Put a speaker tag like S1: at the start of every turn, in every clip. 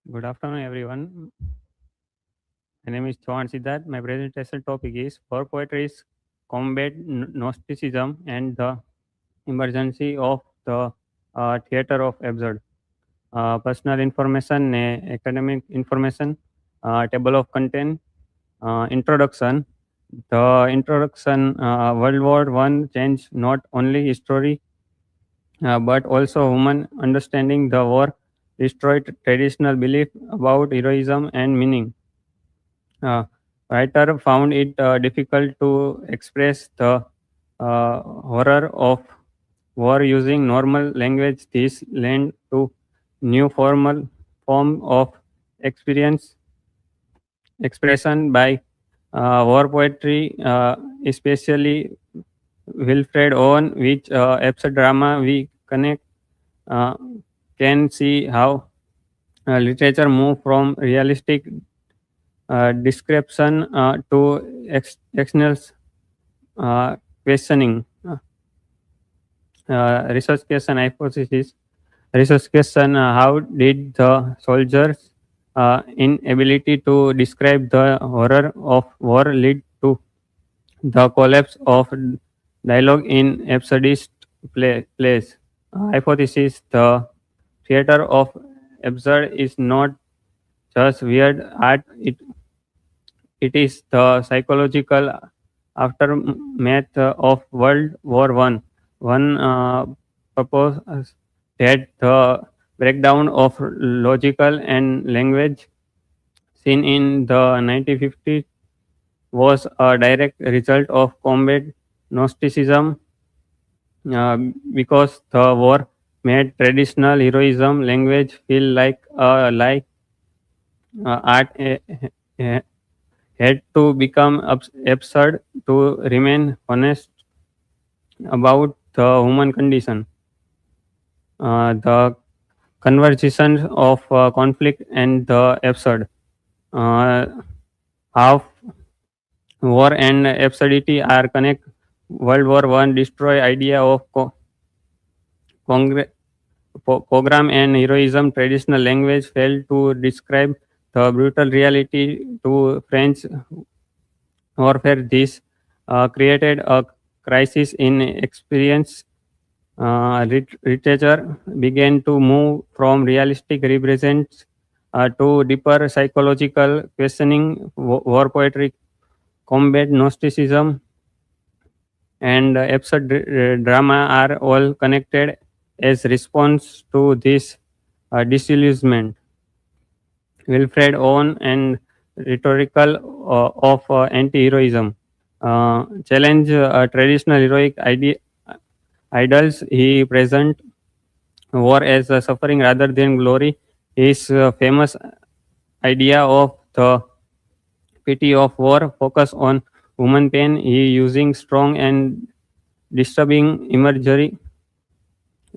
S1: Good afternoon, everyone. My name is Johan Siddharth. My presentation topic is For Poetry's Combat Gnosticism and the Emergence of the Theatre of Absurd. Personal information, academic information, table of content, introduction. The introduction World War One changed not only history but also human understanding the war, destroyed traditional belief about heroism and meaning. Uh, Writer found it difficult to express the horror of war using normal language. This led to new formal form of experience expression by war poetry, especially Wilfred Owen, which absurd drama we connect uh, can see how literature move from realistic description to external questioning. Research question hypothesis. Research question: how did the soldiers' inability to describe the horror of war lead to the collapse of dialogue in absurdist plays? Hypothesis: the theater of absurd is not just weird art; it is the psychological aftermath of World War One. One proposed that the breakdown of logical and language seen in the 1950s was a direct result of combat Gnosticism uh, because the war made traditional heroism language feel like a lie. Art had to become absurd to remain honest about the human condition. The convergence of conflict and the absurd. Uh, how war and absurdity are connect. World War One destroy idea of congre- program and heroism. Traditional language failed to describe the brutal reality to French warfare. This created a crisis in experience. Literature began to move from realistic represents to deeper psychological questioning. War poetry, combat Gnosticism, and absurd drama are all connected as response to this disillusionment. Wilfred Owen and rhetorical of anti-heroism challenge traditional heroic idols. He present war as suffering rather than glory. His famous idea of the pity of war focus on human pain. He using strong and disturbing imagery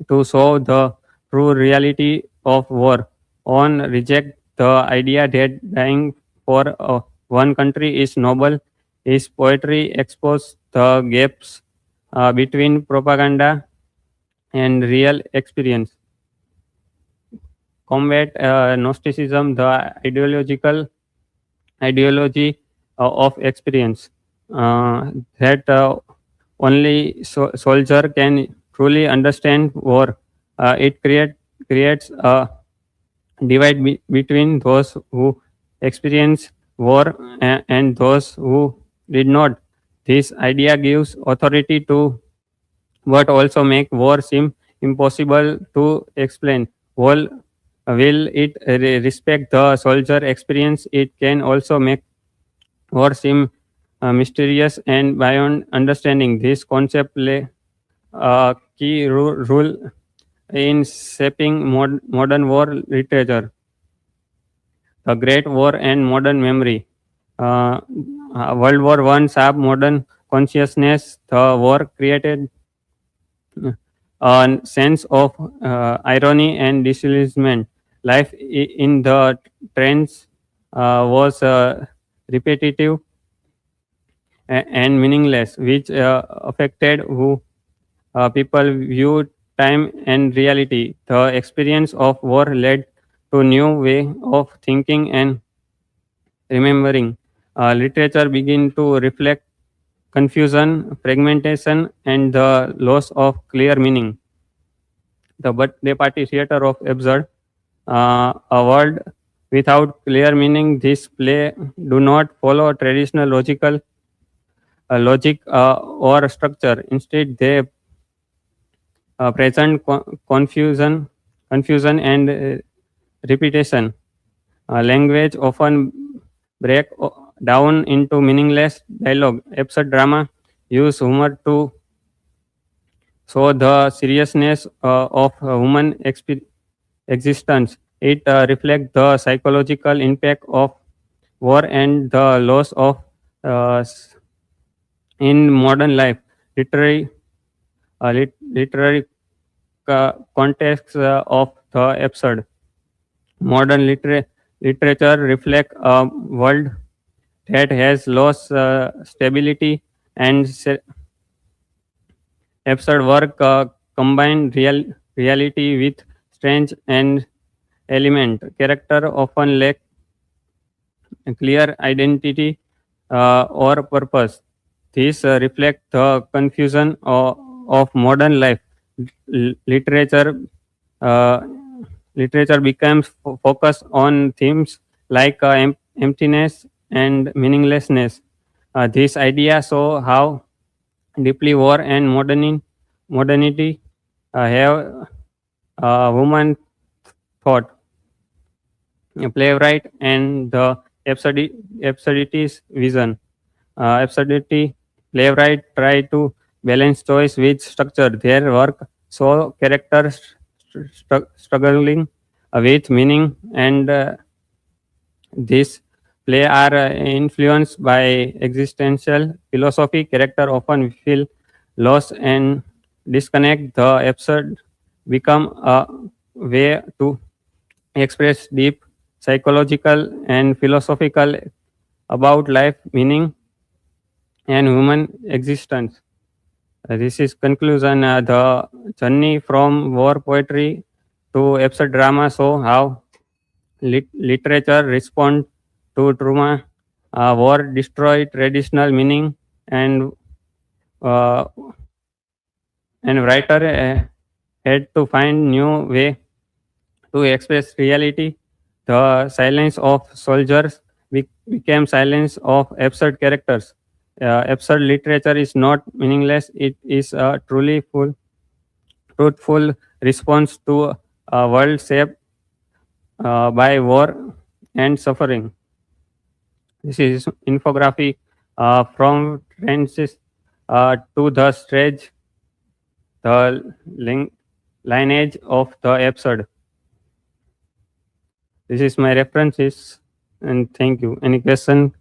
S1: to show the true reality of war. On reject the idea that dying for one country is noble. His poetry exposes the gaps between propaganda and real experience. Combat Gnosticism, the ideology of experience, that only soldier can truly understand war. It creates a divide between those who experience war and those who did not. This idea gives authority to but also make war seem impossible to explain. Will it respect the soldier experience? It can also make war seem mysterious and beyond understanding. This concept play a key role in shaping modern war literature. The Great War and modern memory. Uh, World War One sharp modern consciousness. The war created a sense of irony and disillusionment. Life in the trench was repetitive and meaningless, which affected who people viewed time and reality. The experience of war led to new way of thinking and remembering. Literature begin to reflect confusion, fragmentation, and the loss of clear meaning. The birthday party theater of absurd, a world without clear meaning. This play do not follow traditional logic or structure. Instead, they present confusion and repetition. Language often break down into meaningless dialogue. Absurd drama use humor to show the seriousness of human existence. It reflects the psychological impact of war and the loss of uh, s- in modern life. Literary, literary context of the absurd. Modern literature reflect a world that has lost stability and absurd work combine reality with strange and element. Character often lack a clear identity or purpose. This reflect the confusion of modern life. Literature uh, literature becomes focused on themes like emptiness and meaninglessness. This idea show how deeply war and modernity have human thought. Playwright and the absurdity's vision. Absurdity playwright try to balance choice with structure. Their work show characters struggling with meaning, and this play are influenced by existential philosophy. Character often feel lost and disconnect. The absurd become a way to express deep psychological and philosophical about life, meaning, and human existence. This is conclusion. The journey from war poetry to absurd drama show how literature respond to trauma. War destroy traditional meaning, and uh, writer had to find new way to express reality. The silence of soldiers became silence of absurd characters. Absurd literature is not meaningless; it is a truthful response to a world shaped by war and suffering. This is infographic from Francis to the stage, the lineage of the absurd. This is my references, and thank you. Any question?